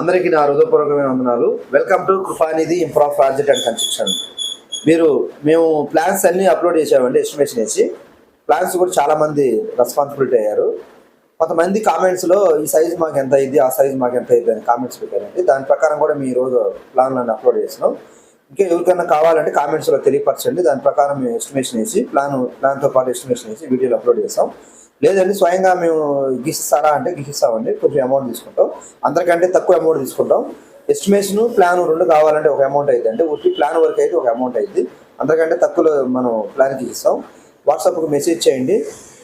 అందరికీ నా హృదయపూర్వకమైన వందనాలు. Welcome to Krupanidhi improve project and construction. మేము ప్లాన్స్ అన్నీ అప్లోడ్ చేసామండి, ఎస్టిమేషన్ వేసి. ప్లాన్స్ కూడా చాలామంది రెస్పాన్సిబిలిటీ అయ్యారు. కొంతమంది కామెంట్స్లో ఈ సైజు మాకు ఎంత అయింది, ఆ సైజు మాకు ఎంత అయింది అని కామెంట్స్ పెట్టారండి. దాని ప్రకారం కూడా మీ ఈరోజు ప్లాన్లను అప్లోడ్ చేసినాం. ఇంకా ఎవరికైనా కావాలంటే కామెంట్స్లో తెలియపరచండి. దాని ప్రకారం మేము ఎస్టిమేషన్ వేసి ప్లాన్తో పాటు ఎస్టిమేషన్ వేసి వీడియోలు అప్లోడ్ చేస్తాం. లేదండి స్వయంగా మేము గీసిస్తారా అంటే గీసిస్తామండి. కొంచెం అమౌంట్ తీసుకుంటాం, అందరికంటే తక్కువ అమౌంట్ తీసుకుంటాం. ఎస్టిమేషన్ ప్లాన్ రెండు కావాలంటే ఒక అమౌంట్ అయింది అండి. ఒకటి ప్లాన్ వరకు అయితే ఒక అమౌంట్ అయింది, అందరికంటే తక్కువలో మనం ప్లాన్ గీసిస్తాం. వాట్సాప్కి మెసేజ్ చేయండి.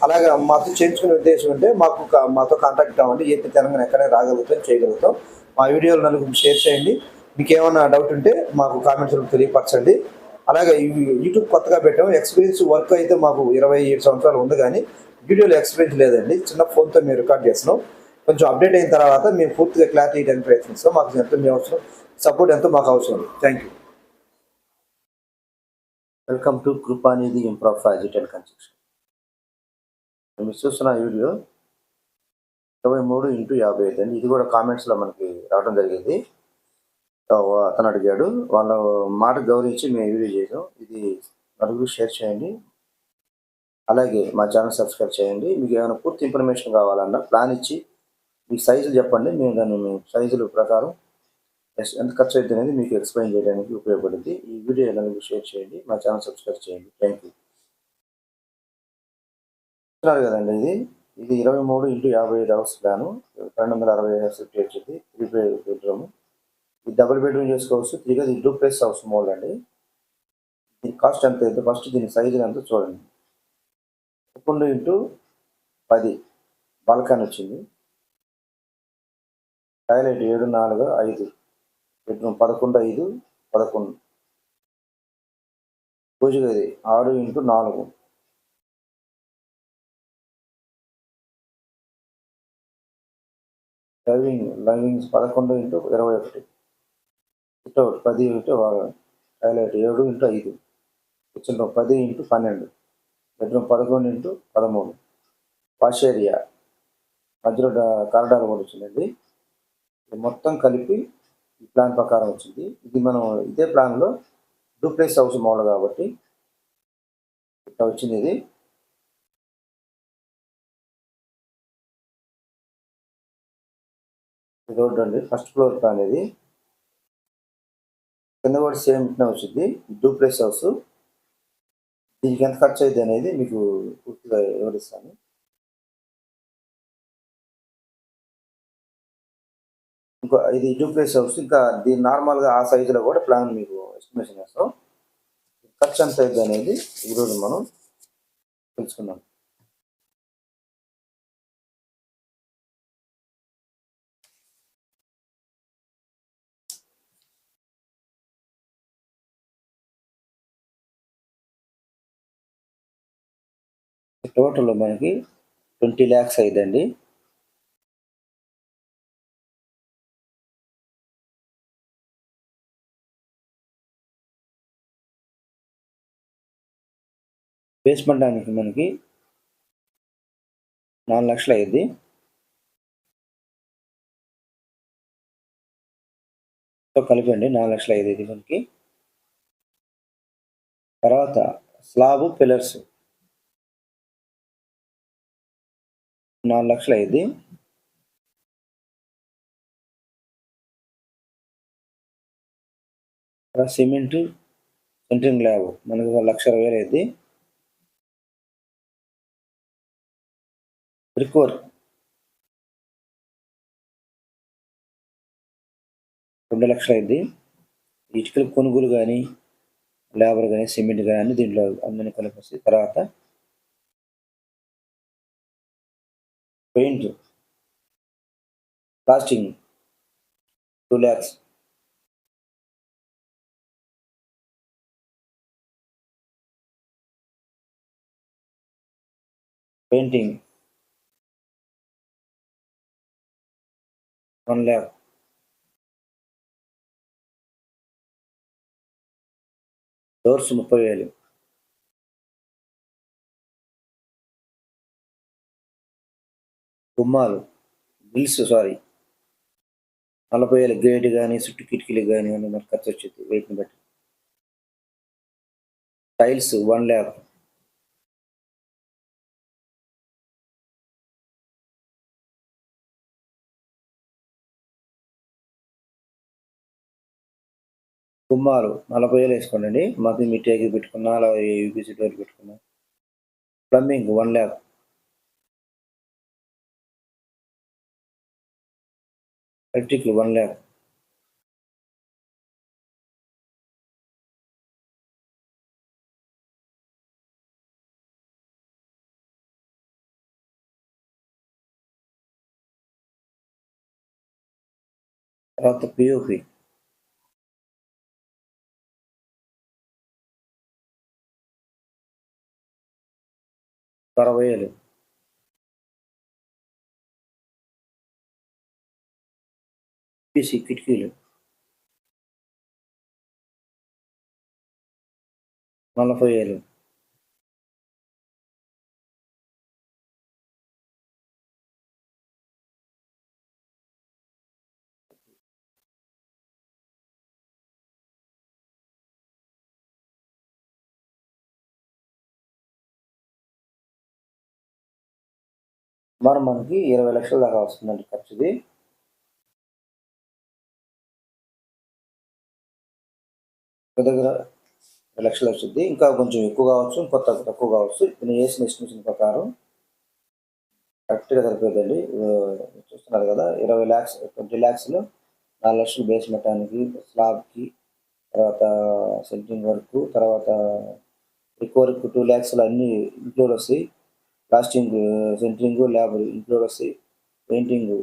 అలాగే మాతో చేయించుకునే ఉద్దేశం ఉంటే మాతో కాంటాక్ట్ అవ్వండి. ఏపీ తెలంగాణ ఎక్కడైనా రాగలుగుతాం, చేయగలుగుతాం. మా వీడియోలు నలుగురికి షేర్ చేయండి. మీకు ఏమైనా డౌట్ ఉంటే మాకు కామెంట్స్లో తెలియపరచండి. అలాగే యూట్యూబ్ కొత్తగా పెట్టాము. ఎక్స్పీరియన్స్ వర్క్ అయితే మాకు 27 సంవత్సరాలు ఉంది, కానీ వీడియోలో ఎక్స్పీరియన్స్ లేదండి. చిన్న ఫోన్తో మేము రికార్డ్ చేస్తున్నాం. కొంచెం అప్డేట్ అయిన తర్వాత మేము పూర్తిగా క్లారిటీ ఇవ్వడానికి ప్రయత్నిస్తాం. మాకు ఎంతో మీ అవసరం, సపోర్ట్ ఎంతో మాకు అవసరం. Thank you. Welcome to Krupanidhi improve project and construction. మీరు చూస్తున్న వీడియో 23x55 అండి. ఇది కూడా కామెంట్స్లో మనకి రావడం జరిగింది. అతను అడిగాడు, వాళ్ళ మాట గౌరవించి మేము వీడియో చేసాం. ఇది నలుగురు షేర్ చేయండి. అలాగే మా ఛానల్ సబ్స్క్రైబ్ చేయండి. మీకు ఏమైనా పూర్తి ఇన్ఫర్మేషన్ కావాలన్నా ప్లాన్ ఇచ్చి మీ సైజులు చెప్పండి. మేము దాన్ని మీ సైజుల ప్రకారం ఎంత ఖర్చు అవుతుంది అనేది మీకు ఎక్స్ప్లెయిన్ చేయడానికి ఉపయోగపడుతుంది. ఈ వీడియో నలుగురు షేర్ చేయండి. మా ఛానల్ సబ్స్క్రైబ్ చేయండి. Thank you. చూస్తున్నారు కదండి, ఇది 23x55 హౌస్ ప్లాను. 265 ఫీట్ వచ్చింది. 3 బెడ్రూమ్. ఇది డబుల్ బెడ్రూమ్ చేసుకోవచ్చు. 3 ఇది డూప్లెక్స్ హౌస్ మోల్ అండి. దీని కాస్ట్ ఎంత అయితే ఫస్ట్ దీని సైజు ఎంత చూడండి. 11x10 బాల్కనీ వచ్చింది. టాయిలెట్ 7x4 బెడ్రూమ్ 11x5 పూజ గది 6x4 లైవింగ్స్ 11x21 sit-out 10x toilet 7x5 kitchen 10x12 bedroom 11x13 wash area మధ్యలో కారిడార్ కూడా వచ్చిందండి. ఇది మొత్తం కలిపి ఈ ప్లాన్ ప్రకారం వచ్చింది. ఇది మనం ఇదే ప్లాన్లో డూప్లెక్స్ హౌస్ మోడల్ కాబట్టి ఇట్లా వచ్చింది. ఇది రోడ్డు అండి. ఫస్ట్ ఫ్లోర్ ప్లాన్ ఇది. కింద కూడా సేమ్ ఇట్లా వచ్చింది. Duplex house. దీనికి ఎంత ఖర్చు అయింది అనేది మీకు పూర్తిగా వివరిస్తాను. ఇది డూప్లెక్స్ హౌస్. ఇంకా దీని నార్మల్గా ఆ సైజులో కూడా ప్లాన్ మీకు ఎస్టిమేషన్ చేస్తాం. ఖర్చు ఎంత అయింది అనేది ఈరోజు మనం తెలుసుకుందాం. టోటల్ మనకి 20 lakhs అయిందండి. బేస్మెంట్ దానికి మనకి 4 లక్షలు అయ్యింది. కలిపండి 4 లక్షలు అయ్యేది మనకి. తర్వాత స్లాబ్ పిల్లర్స్ 4 లక్షలు అయ్యింది. సిమెంట్ సెంట్రింగ్ ల్యాబ్ మనకి 1,20,000 అయింది. బ్రిక్ వర్క్ 2 లక్షలు అయింది. ఇటుకల కొనుగోలు కానీ లేబర్ కానీ సిమెంట్ కానీ దీంట్లో అందరినీ కలిపేసి. తర్వాత paint plastering 2 lakhs. Painting 1 lakh. Doors 30,000. గుమ్మాలు గ్రిల్స్ 40,000 గేట్ కానీ చుట్టూ కిటికీలకు కానీ అన్ని మనకు ఖర్చు వచ్చింది వెయిట్ని బట్టి. టైల్స్ 1,00,000. గుమ్మాలు 40,000 వేసుకోండి. మధ్య మీ టేకి పెట్టుకున్నా అలా యూపీసీ డోర్ పెట్టుకున్నా. ప్లంబింగ్ 1,00,000. ఎలక్ట్రికల్ 1,00,000. తర్వాత పిఓపి 60,000. యూపీసీ కిటికీలు 40,000. మరి మనకి 20 లక్షల దాకా వస్తుందండి ఖర్చుది. దగ్గర 20 లక్షలు వచ్చింది. ఇంకా కొంచెం ఎక్కువ కావచ్చు, ఇంకొంత తక్కువ కావచ్చు. ఇప్పుడు నేను వేసిన ఎస్టిమేషన్ ప్రకారం కరెక్ట్గా సరిపోతుందండి. చూస్తున్నారు కదా, 20 lakhs 20 lakhsలో 4 లక్షలు బేస్ మెటానికి, స్లాబ్కి, తర్వాత సెంట్రింగ్ వర్క్, తర్వాత రికవర్కి 2 lakhsలో అన్నీ ఇంక్లూడ్ వస్తాయి. ప్లాస్టింగ్, సెంట్రింగ్, లేబర్ ఇంక్లూడ్ వస్తాయి. పెయింటింగు,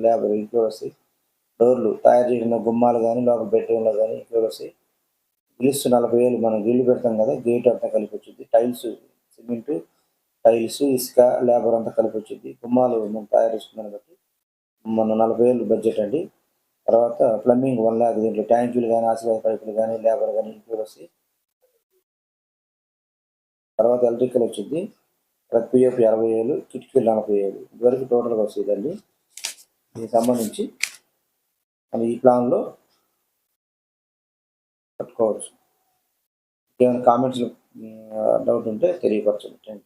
లేబర్ ఇంక్లూడ్ వస్తాయి. డోర్లు తయారు చేసిన గుమ్మాలు కానీ లోపల బెడ్రూమ్లో కానీ ఇంక్లూడ్ వస్తాయి. గ్రిల్స్ 40,000 మనం గ్రిల్ పెడతాం కదా, గేట్ అంతా కలిపి వచ్చింది. టైల్స్, సిమెంట్, టైల్స్, ఇసుక, లేబర్ అంతా కలిపి వచ్చింది. గుమ్మాలు మనం తయారు చేసుకున్నాను బట్టి మన 40,000 బడ్జెట్ అండి. తర్వాత ప్లంబింగ్ 1,00,000. దీంట్లో ట్యాంకులు కానీ, ఆశీర్వాద పైపులు కానీ, లేబర్ కానీ ఇంక్లూడ్ వస్తాయి. తర్వాత ఎలక్ట్రికల్ వచ్చింది. తర్వాత పిఎఫ్ 60,000, కిటికీలు 40,000. ఇదివరకు టోటల్గా వస్తుందండి. దీనికి సంబంధించి మనం ఈ ప్లాన్లో కట్టుకోవచ్చు. ఏమైనా కామెంట్స్లో డౌట్ ఉంటే తెలియపరచండి. Thank you.